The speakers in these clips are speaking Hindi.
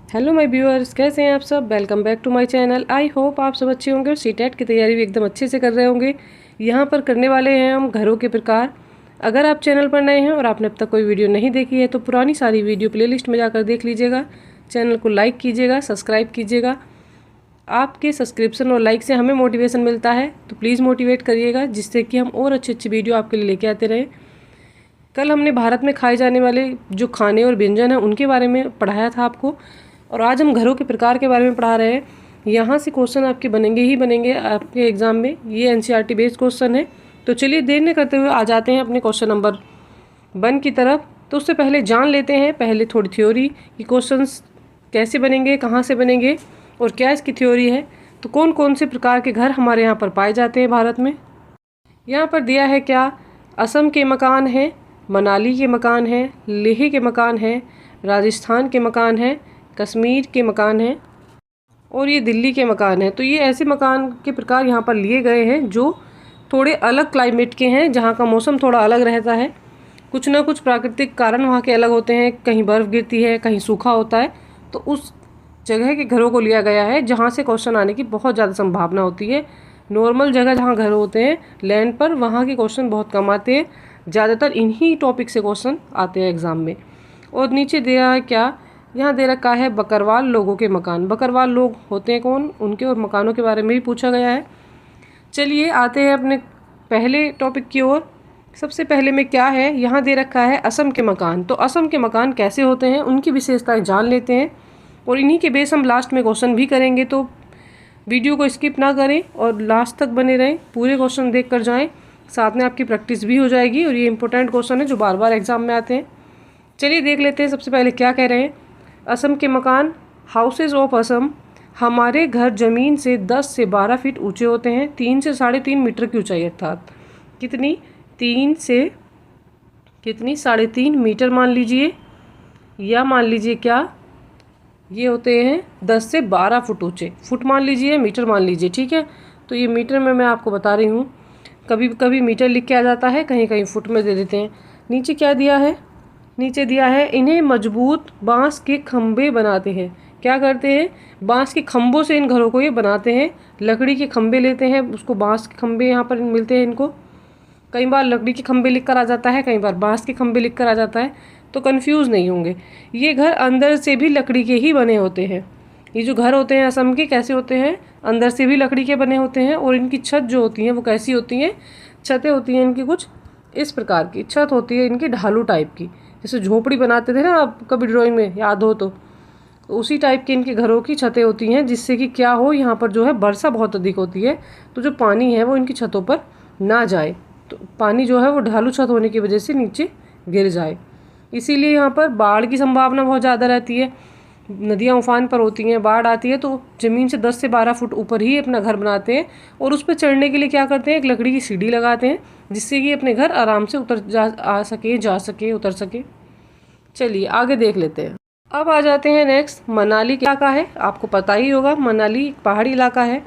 हेलो माय व्यूअर्स, कैसे हैं आप सब। Welcome back to my channel. I hope आप सब अच्छे होंगे और सीटेट की तैयारी भी एकदम अच्छे से कर रहे होंगे। यहाँ पर करने वाले हैं हम घरों के प्रकार। अगर आप चैनल पर नए हैं और आपने अब तक कोई वीडियो नहीं देखी है तो पुरानी सारी वीडियो प्लेलिस्ट में जाकर देख लीजिएगा। चैनल को लाइक कीजिएगा, सब्सक्राइब कीजिएगा। आपके सब्सक्रिप्शन और लाइक से हमें मोटिवेशन मिलता है, तो प्लीज़ मोटिवेट करिएगा जिससे कि हम और अच्छी अच्छी वीडियो आपके लिए लेके आते रहें। कल हमने भारत में खाए जाने वाले जो खाने और व्यंजन हैं उनके बारे में पढ़ाया था आपको, और आज हम घरों के प्रकार के बारे में पढ़ा रहे हैं। यहाँ से क्वेश्चन आपके बनेंगे ही बनेंगे आपके एग्ज़ाम में। ये एनसीईआरटी बेस्ड क्वेश्चन है। तो चलिए देर न करते हुए आ जाते हैं अपने क्वेश्चन नंबर 1 की तरफ। तो उससे पहले जान लेते हैं पहले थोड़ी थ्योरी कि क्वेश्चंस कैसे बनेंगे, कहाँ से बनेंगे और क्या इसकी थ्योरी है। तो कौन कौन से प्रकार के घर हमारे यहाँ पर पाए जाते हैं भारत में। यहाँ पर दिया है क्या, असम के मकान हैं, मनाली के मकान हैं, लेह के मकान हैं, राजस्थान के मकान हैं, कश्मीर के मकान हैं और ये दिल्ली के मकान हैं। तो ये ऐसे मकान के प्रकार यहाँ पर लिए गए हैं जो थोड़े अलग क्लाइमेट के हैं, जहाँ का मौसम थोड़ा अलग रहता है। कुछ ना कुछ प्राकृतिक कारण वहाँ के अलग होते हैं, कहीं बर्फ़ गिरती है, कहीं सूखा होता है। तो उस जगह के घरों को लिया गया है जहाँ से क्वेश्चन आने की बहुत ज़्यादा संभावना होती है। नॉर्मल जगह जहाँ घर होते हैं लैंड पर, वहाँ के क्वेश्चन बहुत कम आते हैं। ज़्यादातर इन्हीं टॉपिक से क्वेश्चन आते हैं एग्ज़ाम में। और नीचे दिया है क्या, यहाँ दे रखा है बकरवाल लोगों के मकान। बकरवाल लोग होते हैं कौन, उनके और मकानों के बारे में भी पूछा गया है। चलिए आते हैं अपने पहले टॉपिक की ओर। सबसे पहले में क्या है, यहाँ दे रखा है असम के मकान। तो असम के मकान कैसे होते हैं, उनकी विशेषताएं जान लेते हैं और इन्हीं के बेस हम लास्ट में क्वेश्चन भी करेंगे। तो वीडियो को स्किप ना करें और लास्ट तक बने रहें, पूरे क्वेश्चन देख कर जाएँ। साथ में आपकी प्रैक्टिस भी हो जाएगी और ये इंपॉर्टेंट क्वेश्चन है जो बार बार एग्जाम में आते हैं। चलिए देख लेते हैं सबसे पहले क्या कह रहे हैं। असम के मकान, हाउसेज ऑफ असम, हमारे घर ज़मीन से 10 से 12 फीट ऊंचे होते हैं। 3 से 3.5 मीटर की ऊंचाई, अर्थात कितनी, 3 से कितनी 3.5 मीटर मान लीजिए, या मान लीजिए क्या, ये होते हैं 10 से 12 फुट ऊंचे। फुट मान लीजिए, मीटर मान लीजिए, ठीक है। तो ये मीटर में मैं आपको बता रही हूँ, कभी कभी मीटर लिख के आ जाता है, कहीं कहीं फुट में दे देते हैं। नीचे क्या दिया है, नीचे दिया है इन्हें मजबूत बांस के खंभे बनाते हैं। क्या करते हैं, बांस के खंभों से इन घरों को ये बनाते हैं। लकड़ी के खंभे लेते हैं, उसको बांस के खंभे यहाँ पर मिलते हैं इनको। कई बार लकड़ी के खंभे लिख कर आ जाता है, कई बार बांस के खंभे लिख कर आ जाता है, तो कंफ्यूज नहीं होंगे। ये घर अंदर से भी लकड़ी के ही बने होते हैं। ये जो घर होते हैं असम के कैसे होते हैं, अंदर से भी लकड़ी के बने होते हैं। और इनकी छत जो होती हैं वो कैसी होती हैं, छतें होती हैं इनकी कुछ इस प्रकार की। छत होती है इनकी ढालू टाइप की, जैसे झोपड़ी बनाते थे ना आप कभी ड्राइंग में याद हो तो उसी टाइप के इनके घरों की छतें होती हैं, जिससे कि क्या हो, यहाँ पर जो है वर्षा बहुत अधिक होती है तो जो पानी है वो इनकी छतों पर ना जाए। तो पानी जो है वो ढालू छत होने की वजह से नीचे गिर जाए, इसीलिए यहाँ पर बाढ़ की संभावना बहुत ज़्यादा रहती है। नदियाँ उफान पर होती हैं, बाढ़ आती है तो ज़मीन से 10 से 12 फुट ऊपर ही अपना घर बनाते हैं। और उस पर चढ़ने के लिए क्या करते हैं, एक लकड़ी की सीढ़ी लगाते हैं, जिससे कि अपने घर आराम से उतर जा सके, उतर सके। चलिए आगे देख लेते हैं। अब आ जाते हैं नेक्स्ट, मनाली इलाका है। आपको पता ही होगा मनाली पहाड़ी इलाका है।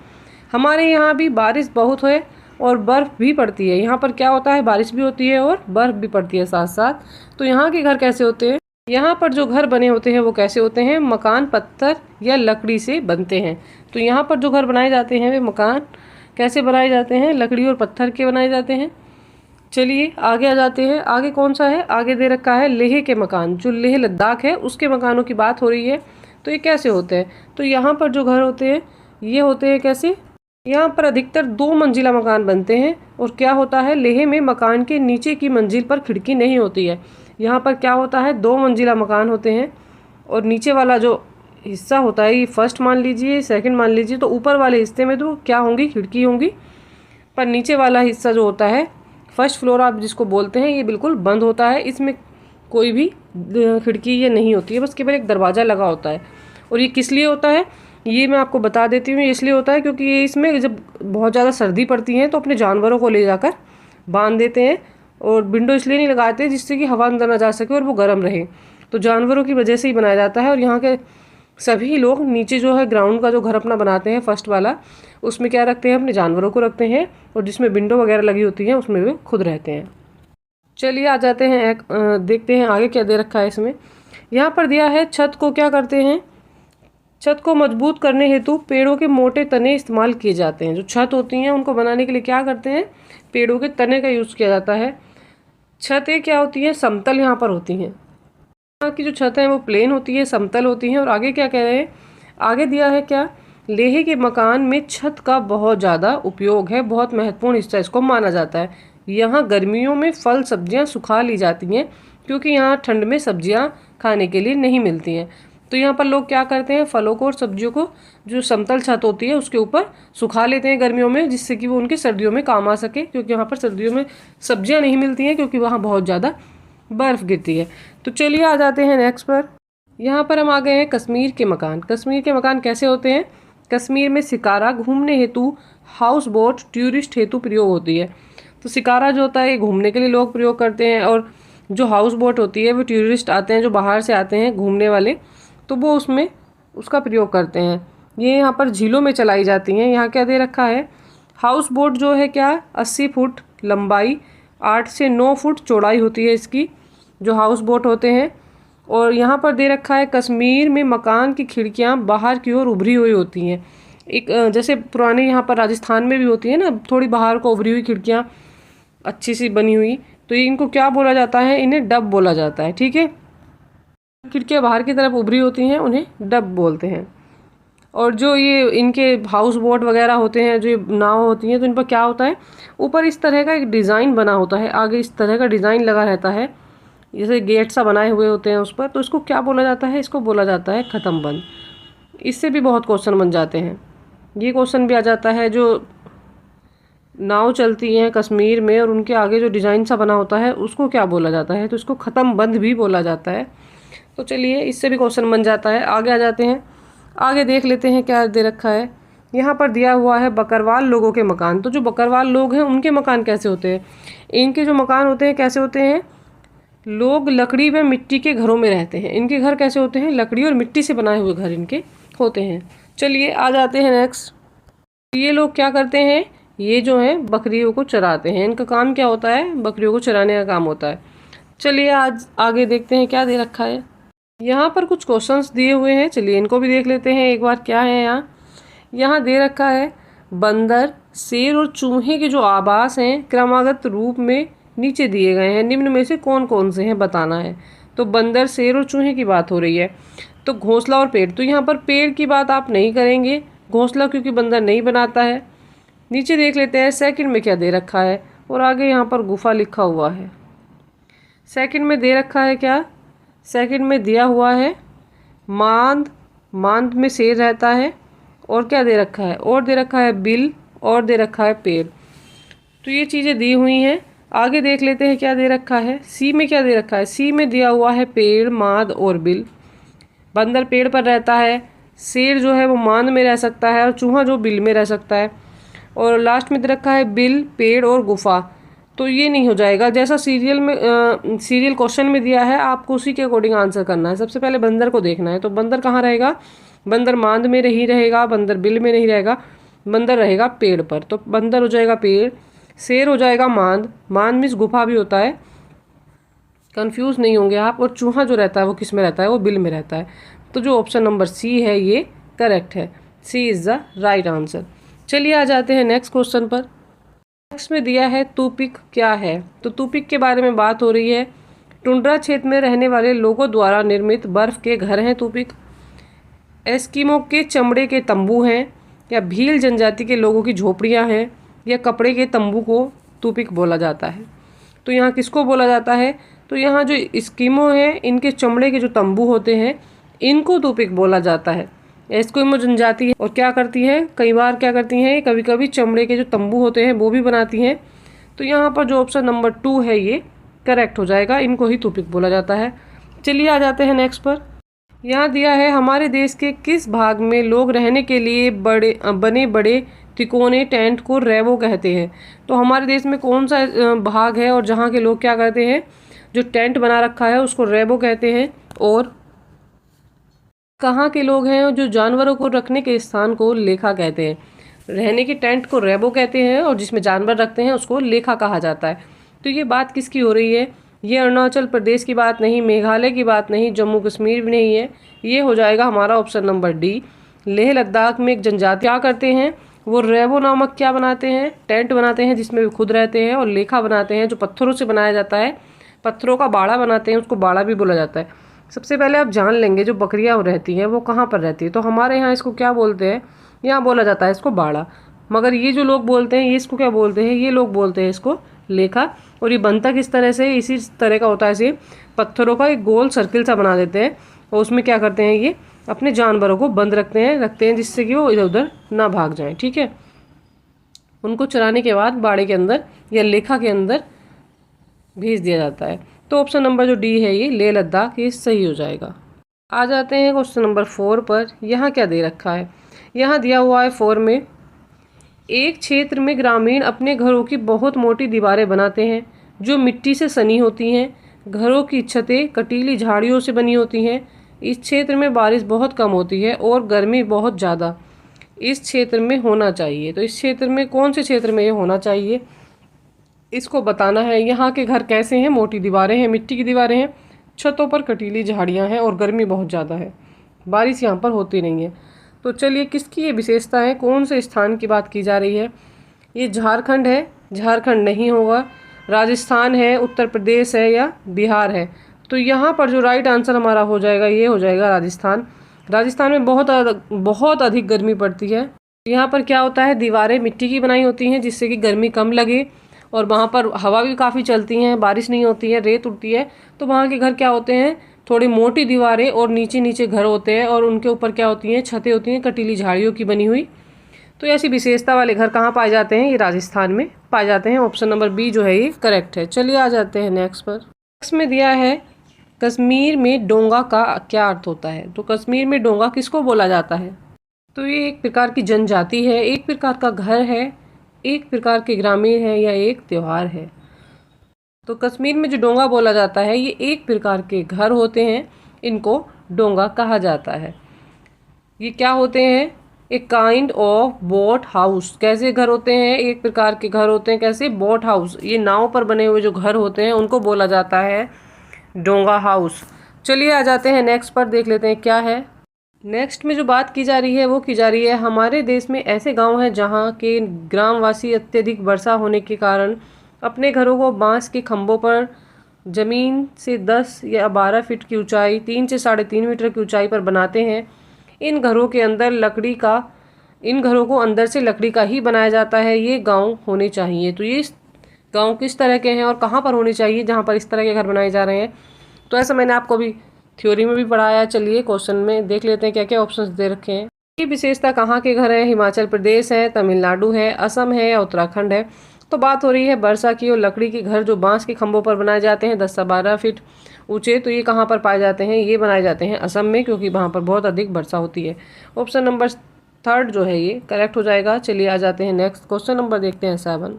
हमारे यहाँ भी बारिश बहुत है और बर्फ़ भी पड़ती है। यहाँ पर क्या होता है, बारिश भी होती है और बर्फ़ भी पड़ती है साथ साथ। तो यहाँ के घर कैसे होते हैं, यहाँ पर जो घर बने होते हैं वो कैसे होते हैं, मकान पत्थर या लकड़ी से बनते हैं। तो यहाँ पर जो घर बनाए जाते हैं वे मकान कैसे बनाए जाते हैं, लकड़ी और पत्थर के बनाए जाते हैं। चलिए आगे आ जाते हैं। आगे कौन सा है, आगे दे रखा है लेह के मकान। जो लेह लद्दाख है उसके मकानों की बात हो रही है। तो ये कैसे होते हैं, तो यहाँ पर जो घर होते हैं ये होते हैं कैसे, यहाँ पर अधिकतर 2 मंजिला मकान बनते हैं। और क्या होता है, लेह में मकान के नीचे की मंजिल पर खिड़की नहीं होती है। यहाँ पर क्या होता है, 2 मंजिला मकान होते हैं और नीचे वाला जो हिस्सा होता है ये फर्स्ट मान लीजिए, सेकंड मान लीजिए। तो ऊपर वाले हिस्से में तो क्या होंगी, खिड़की होंगी, पर नीचे वाला हिस्सा जो होता है फर्स्ट फ्लोर आप जिसको बोलते हैं, ये बिल्कुल बंद होता है। इसमें कोई भी खिड़की ये नहीं होती है, बस केवल एक दरवाज़ा लगा होता है। और ये किस लिए होता है ये मैं आपको बता देती हूँ। ये इसलिए होता है क्योंकि ये इसमें जब बहुत ज़्यादा सर्दी पड़ती है तो अपने जानवरों को ले जाकर बांध देते हैं। और विंडो इसलिए नहीं लगाते जिससे कि हवा अंदर ना जा सके और वो गर्म रहे। तो जानवरों की वजह से ही बनाया जाता है। और यहाँ के सभी लोग नीचे जो है ग्राउंड का जो घर अपना बनाते हैं फर्स्ट वाला, उसमें क्या रखते हैं, अपने जानवरों को रखते हैं। और जिसमें विंडो वगैरह लगी होती है उसमें वे खुद रहते हैं। चलिए आ जाते हैं देखते हैं आगे क्या दे रखा है इसमें। यहाँ पर दिया है छत को क्या करते हैं, छत को मजबूत करने हेतु पेड़ों के मोटे तने इस्तेमाल किए जाते हैं। जो छत होती हैं उनको बनाने के लिए क्या करते हैं, पेड़ों के तने का यूज़ किया जाता है। छतें क्या होती हैं, समतल यहाँ पर होती हैं। यहाँ की जो छत है वो प्लेन होती है, समतल होती हैं। और आगे क्या कह रहे हैं, आगे दिया है क्या, लेहे के मकान में छत का बहुत ज़्यादा उपयोग है, बहुत महत्वपूर्ण हिस्सा इसको माना जाता है। यहाँ गर्मियों में फल सब्जियाँ सुखा ली जाती हैं क्योंकि यहाँ ठंड में सब्जियाँ खाने के लिए नहीं मिलती हैं। तो यहाँ पर लोग क्या करते हैं, फलों को और सब्जियों को जो समतल छत होती है उसके ऊपर सुखा लेते हैं गर्मियों में, जिससे कि वो उनके सर्दियों में काम आ सके, क्योंकि यहाँ पर सर्दियों में सब्जियाँ नहीं मिलती हैं क्योंकि वहाँ बहुत ज़्यादा बर्फ़ गिरती है। तो चलिए आ जाते हैं नेक्स्ट पर। यहाँ पर हम आ गए हैं कश्मीर के मकान। कश्मीर के मकान कैसे होते हैं, कश्मीर में शिकारा घूमने हेतु हाउस बोट टूरिस्ट हेतु प्रयोग होती है। तो शिकारा जो होता है ये घूमने के लिए लोग प्रयोग करते हैं, और जो हाउस बोट होती है वो टूरिस्ट आते हैं, जो बाहर से आते हैं घूमने वाले, तो वो उसमें उसका प्रयोग करते हैं। ये यहाँ पर झीलों में चलाई जाती हैं। यहाँ क्या दे रखा है, हाउस बोट जो है क्या 80 फुट लंबाई, 8 से 9 फुट चौड़ाई होती है इसकी, जो हाउस बोट होते हैं। और यहाँ पर दे रखा है कश्मीर में मकान की खिड़कियाँ बाहर की ओर उभरी हुई होती हैं। एक जैसे पुराने यहाँ पर राजस्थान में भी होती है ना, थोड़ी बाहर को उभरी हुई खिड़कियाँ अच्छी सी बनी हुई, तो ये इनको क्या बोला जाता है, इन्हें डब बोला जाता है। ठीक है, खिड़कियाँ बाहर की तरफ उभरी होती हैं उन्हें डब बोलते हैं। और जो ये इनके हाउस बोट वगैरह होते हैं, जो नाव होती हैं, तो इन पर क्या होता है, ऊपर इस तरह का एक डिज़ाइन बना होता है, आगे इस तरह का डिज़ाइन लगा रहता है, जैसे गेट सा बनाए हुए होते हैं उस पर। तो इसको क्या बोला जाता है, इसको बोला जाता है ख़त्म बंद। इससे भी बहुत क्वेश्चन बन जाते हैं। ये क्वेश्चन भी आ जाता है, जो नाव चलती हैं कश्मीर में और उनके आगे जो डिज़ाइन सा बना होता है उसको क्या बोला जाता है, तो इसको ख़त्म बंद भी बोला जाता है। तो चलिए इससे भी क्वेश्चन बन जाता है। आगे आ जाते हैं, आगे देख लेते हैं क्या दे रखा है। यहाँ पर दिया हुआ है बकरवाल लोगों के मकान। तो जो बकरवाल लोग हैं उनके मकान कैसे होते हैं, इनके जो मकान होते हैं कैसे होते हैं, लोग लकड़ी व मिट्टी के घरों में रहते हैं। इनके घर कैसे होते हैं, लकड़ी और मिट्टी से बनाए हुए घर इनके होते हैं। चलिए आ जाते हैं नेक्स्ट। ये लोग क्या करते हैं, ये जो है बकरियों को चराते हैं। इनका काम क्या होता है, बकरियों को चराने का काम होता है। चलिए आज आगे देखते हैं क्या दे रखा है। यहाँ पर कुछ क्वेश्चंस दिए हुए हैं, चलिए इनको भी देख लेते हैं एक बार क्या है। यहाँ दे रखा है बंदर, शेर और चूहे के जो आवास हैं क्रमागत रूप में नीचे दिए गए हैं, निम्न में से कौन कौन से हैं बताना है। तो बंदर, शेर और चूहे की बात हो रही है। तो घोंसला और पेड़, तो यहाँ पर पेड़ की बात आप नहीं करेंगे, घोंसला क्योंकि बंदर नहीं बनाता है। नीचे देख लेते हैं सेकंड में क्या दे रखा है, और आगे यहाँ पर गुफा लिखा हुआ है। सेकंड में दे रखा है क्या, सेकंड में दिया हुआ है मांद, मांद में शेर रहता है। और क्या दे रखा है, और दे रखा है बिल, और दे रखा है पेड़। तो ये चीज़ें दी हुई हैं। आगे देख लेते हैं क्या दे रखा है। सी में क्या दे रखा है, सी में दिया हुआ है पेड़, मांद और बिल। बंदर पेड़ पर रहता है, शेर जो है वो मांद में रह सकता है, और चूहा जो बिल में रह सकता है। और लास्ट में दे रखा है बिल, पेड़ और गुफा। तो ये नहीं हो जाएगा, जैसा सीरियल क्वेश्चन में दिया है आपको उसी के अकॉर्डिंग आंसर करना है। सबसे पहले बंदर को देखना है, तो बंदर कहाँ रहेगा, बंदर मांद में नहीं रहेगा, बंदर बिल में नहीं रहेगा, बंदर रहेगा पेड़ पर। तो बंदर हो जाएगा पेड़, शेर हो जाएगा मांद, मांद मीन्स गुफा भी होता है, कंफ्यूज नहीं होंगे आप। और चूहा जो रहता है वो किस में रहता है, वो बिल में रहता है। तो जो ऑप्शन नंबर सी है ये करेक्ट है, सी इज़ द राइट आंसर। चलिए आ जाते हैं नेक्स्ट क्वेश्चन पर। नेक्स्ट में दिया है तूपिक क्या है। तो तूपिक के बारे में बात हो रही है। टुंड्रा क्षेत्र में रहने वाले लोगों द्वारा निर्मित बर्फ के घर हैं तूपिक। एस्किमो के चमड़े के तंबू हैं, या भील जनजाति के लोगों की झोपड़ियां हैं, या कपड़े के तंबू को तूपिक बोला जाता है। तो यहाँ किसको बोला जाता है, तो यहाँ जो एस्किमो हैं इनके चमड़े के जो तंबू होते हैं इनको तूपिक बोला जाता है। एस्किमो जनजाति है और क्या करती है, कई बार क्या करती हैं, कभी कभी चमड़े के जो तंबू होते हैं वो भी बनाती हैं। तो यहाँ पर जो ऑप्शन नंबर 2 है ये करेक्ट हो जाएगा, इनको ही तूपिक बोला जाता है। चलिए आ जाते हैं नेक्स्ट पर। यहाँ दिया है हमारे देश के किस भाग में लोग रहने के लिए बने बड़े तिकोने टेंट को रैवो कहते हैं। तो हमारे देश में कौन सा भाग है और जहाँ के लोग क्या करते हैं, जो टेंट बना रखा है उसको रैवो कहते हैं। और कहाँ के लोग हैं जो जानवरों को रखने के स्थान को लेखा कहते हैं। रहने के टेंट को रैवो कहते हैं और जिसमें जानवर रखते हैं उसको लेखा कहा जाता है। तो ये बात किसकी हो रही है, ये अरुणाचल प्रदेश की बात नहीं, मेघालय की बात नहीं, जम्मू कश्मीर भी नहीं है, ये हो जाएगा हमारा option number D, Leh Ladakh में एक जनजाति क्या करते हैं, वो रेवो नामक क्या बनाते हैं, टेंट बनाते हैं जिसमें वे खुद रहते हैं, और लेखा बनाते हैं जो पत्थरों से बनाया जाता है, पत्थरों का बाड़ा बनाते हैं, उसको बाड़ा भी बोला जाता है। सबसे पहले आप जान लेंगे जो बकरियाँ रहती हैं वो कहाँ पर रहती है। तो हमारे यहाँ इसको क्या बोलते हैं, यहाँ बोला जाता है इसको बाड़ा, मगर ये जो लोग बोलते हैं ये इसको क्या बोलते हैं, ये लोग बोलते हैं इसको लेखा। और ये बनता किस तरह से, इसी तरह का होता है। ऐसे पत्थरों का एक गोल सर्किल सा बना देते हैं और उसमें क्या करते हैं, ये अपने जानवरों को बंद रखते हैं जिससे कि वो इधर उधर ना भाग जाएं। ठीक है, उनको चराने के बाद बाड़े के अंदर या लेखा के अंदर भेज दिया जाता है। तो ऑप्शन नंबर जो डी है ये लेह लद्दाख, ये सही हो जाएगा। आ जाते हैं क्वेश्चन नंबर 4 पर। यहाँ क्या दे रखा है, यहाँ दिया हुआ है 4 में, एक क्षेत्र में ग्रामीण अपने घरों की बहुत मोटी दीवारें बनाते हैं जो मिट्टी से सनी होती हैं। घरों की छतें कटीली झाड़ियों से बनी होती हैं। इस क्षेत्र में बारिश बहुत कम होती है और गर्मी बहुत ज़्यादा इस क्षेत्र में होना चाहिए। तो इस क्षेत्र में कौन से क्षेत्र में ये होना चाहिए, इसको बताना है। यहाँ के घर कैसे हैं, मोटी दीवारें हैं, मिट्टी की दीवारें हैं, छतों पर कटीली झाड़ियाँ हैं और गर्मी बहुत ज़्यादा है, बारिश यहाँ पर होती नहीं है। तो चलिए किसकी ये विशेषता है, कौन से स्थान की बात की जा रही है। ये झारखंड है, झारखंड नहीं होगा, राजस्थान है, उत्तर प्रदेश है या बिहार है। तो यहाँ पर जो राइट आंसर हमारा हो जाएगा ये हो जाएगा राजस्थान। राजस्थान में बहुत अधिक गर्मी पड़ती है। यहाँ पर क्या होता है, दीवारें मिट्टी की बनाई होती हैं जिससे कि गर्मी कम लगे, और वहाँ पर हवा भी काफ़ी चलती हैं, बारिश नहीं होती है, रेत उड़ती है। तो वहाँ के घर क्या होते हैं, थोड़ी मोटी दीवारें और नीचे नीचे घर होते हैं, और उनके ऊपर क्या होती हैं, छतें होती हैं कटीली झाड़ियों की बनी हुई। तो ऐसी विशेषता वाले घर कहाँ पाए जाते हैं, ये राजस्थान में पाए जाते हैं। ऑप्शन नंबर बी जो है ये करेक्ट है। चलिए आ जाते हैं नेक्स्ट पर। नेक्स्ट में दिया है कश्मीर में डोंगा का क्या अर्थ होता है। तो कश्मीर में डोंगा किसको बोला जाता है, तो ये एक प्रकार की जनजाति है, एक प्रकार का घर है, एक प्रकार के ग्रामीण है या एक त्योहार है। तो कश्मीर में जो डोंगा बोला जाता है ये एक प्रकार के घर होते हैं, इनको डोंगा कहा जाता है। ये क्या होते हैं, एक काइंड ऑफ बोट हाउस। कैसे घर होते हैं, एक प्रकार के घर होते हैं, कैसे, बोट हाउस। ये नाव पर बने हुए जो घर होते हैं उनको बोला जाता है डोंगा हाउस। चलिए आ जाते हैं नेक्स्ट पर, देख लेते हैं क्या है। नेक्स्ट में जो बात की जा रही है वो की जा रही है, हमारे देश में ऐसे गांव हैं जहां के ग्रामवासी अत्यधिक वर्षा होने के कारण अपने घरों को बांस के खंभों पर ज़मीन से 10 या 12 फीट की ऊंचाई, 3 से 3.5 मीटर की ऊंचाई पर बनाते हैं। इन घरों को अंदर से लकड़ी का ही बनाया जाता है। ये गांव होने चाहिए। तो ये गांव किस तरह के हैं और कहाँ पर होने चाहिए जहाँ पर इस तरह के घर बनाए जा रहे हैं। तो ऐसा मैंने आपको भी थ्योरी में भी पढ़ाया। चलिए क्वेश्चन में देख लेते हैं क्या क्या ऑप्शंस दे रखे हैं। ये विशेषता कहाँ के घर है, हिमाचल प्रदेश है, तमिलनाडु है, असम है या उत्तराखंड है। तो बात हो रही है वर्षा की, और लकड़ी के घर जो बांस के खंभों पर बनाए जाते हैं 10 से 12 फीट ऊंचे, तो ये कहाँ पर पाए जाते हैं, ये बनाए जाते हैं असम में, क्योंकि वहाँ पर बहुत अधिक वर्षा होती है। ऑप्शन नंबर 3 जो है ये करेक्ट हो जाएगा। चलिए आ जाते हैं नेक्स्ट क्वेश्चन नंबर, देखते हैं 7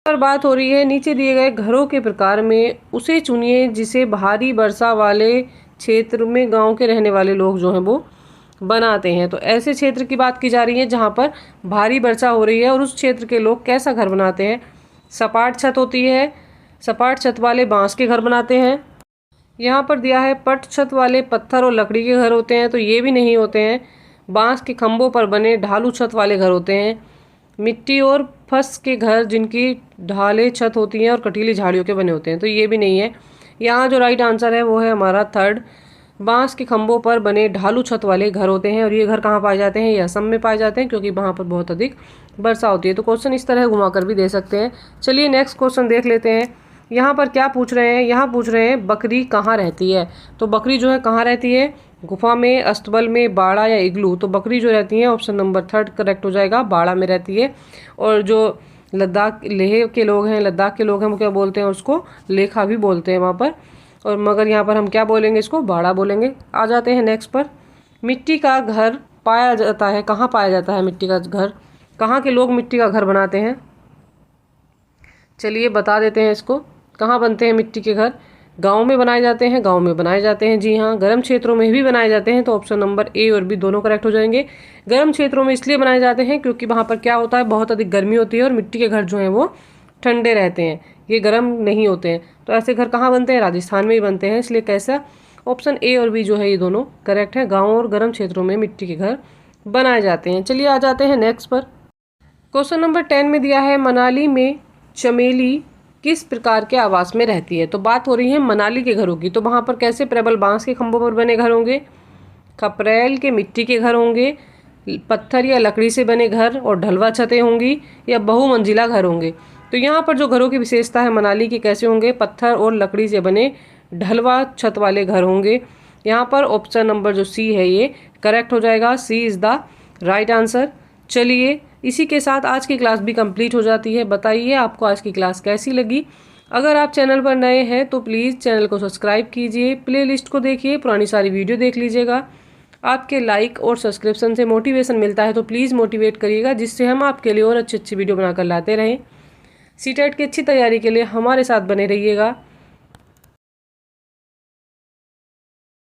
पर। बात हो रही है नीचे दिए गए घरों के प्रकार में उसे चुनिए जिसे भारी वर्षा वाले क्षेत्र में गांव के रहने वाले लोग जो हैं वो बनाते हैं। तो ऐसे क्षेत्र की बात की जा रही है जहां पर भारी वर्षा हो रही है और उस क्षेत्र के लोग कैसा घर बनाते हैं, सपाट छत होती है, सपाट छत वाले बांस के घर बनाते हैं। यहाँ पर दिया है पट छत वाले पत्थर और लकड़ी के घर होते हैं, तो ये भी नहीं होते हैं। बांस के खंभों पर बने ढालू छत वाले घर होते हैं। मिट्टी और फर्श के घर जिनकी ढाले छत होती हैं और कटीली झाड़ियों के बने होते हैं, तो ये भी नहीं है। यहाँ जो राइट आंसर है वो है हमारा 3, बांस के खंभों पर बने ढालू छत वाले घर होते हैं। और ये घर कहाँ पाए जाते हैं, ये असम में पाए जाते हैं, क्योंकि वहाँ पर बहुत अधिक वर्षा होती है। तो क्वेश्चन इस तरह घुमा कर भी दे सकते हैं। चलिए नेक्स्ट क्वेश्चन देख लेते हैं। यहाँ पर क्या पूछ रहे हैं, यहाँ पूछ रहे हैं बकरी कहाँ रहती है। तो बकरी जो है कहाँ रहती है, गुफा में, अस्तबल में, बाड़ा या इग्लू। तो बकरी जो रहती है ऑप्शन नंबर 3 करेक्ट हो जाएगा, बाड़ा में रहती है। और जो लेह के लोग हैं, लद्दाख के लोग हैं, वो क्या बोलते हैं, उसको लेखा भी बोलते हैं वहाँ पर। और मगर यहाँ पर हम क्या बोलेंगे, इसको बाड़ा बोलेंगे। आ जाते हैं नेक्स्ट पर। मिट्टी का घर पाया जाता है, कहाँ पाया जाता है मिट्टी का घर, कहाँ के लोग मिट्टी का घर बनाते हैं। चलिए बता देते हैं इसको, कहाँ बनते हैं मिट्टी के घर, गांव में बनाए जाते हैं, गांव में बनाए जाते हैं। जी हाँ, गर्म क्षेत्रों में भी बनाए जाते हैं। तो ऑप्शन नंबर ए और बी दोनों करेक्ट हो जाएंगे। गर्म क्षेत्रों में इसलिए बनाए जाते हैं क्योंकि वहाँ पर क्या होता है, बहुत अधिक गर्मी होती है और मिट्टी के घर जो हैं वो ठंडे रहते हैं, ये गर्म नहीं होते हैं। तो ऐसे घर कहाँ बनते हैं, राजस्थान में ही बनते हैं। इसलिए कैसा, ऑप्शन ए और बी जो है ये दोनों करेक्ट है। गाँव और गर्म क्षेत्रों में मिट्टी के घर बनाए जाते हैं। चलिए आ जाते हैं नेक्स्ट पर। क्वेश्चन नंबर 10 में दिया है मनाली में चमेली किस प्रकार के आवास में रहती है। तो बात हो रही है मनाली के घरों की। तो वहाँ पर कैसे प्रबल बांस के खंभों पर बने घर होंगे, खपरेल के मिट्टी के घर होंगे, पत्थर या लकड़ी से बने घर और ढलवा छतें होंगी, या बहुमंजिला घर होंगे। तो यहाँ पर जो घरों की विशेषता है मनाली के कैसे होंगे, पत्थर और लकड़ी से बने ढलवा छत वाले घर होंगे। यहाँ पर ऑप्शन नंबर जो सी है ये करेक्ट हो जाएगा। सी इज़ द राइट आंसर। चलिए इसी के साथ आज की क्लास भी कंप्लीट हो जाती है। बताइए आपको आज की क्लास कैसी लगी। अगर आप चैनल पर नए हैं तो प्लीज़ चैनल को सब्सक्राइब कीजिए, प्लेलिस्ट को देखिए, पुरानी सारी वीडियो देख लीजिएगा। आपके लाइक और सब्सक्रिप्शन से मोटिवेशन मिलता है, तो प्लीज़ मोटिवेट करिएगा, जिससे हम आपके लिए और अच्छी अच्छी वीडियो बनाकर लाते रहें। सीटेट की अच्छी तैयारी के लिए हमारे साथ बने रहिएगा।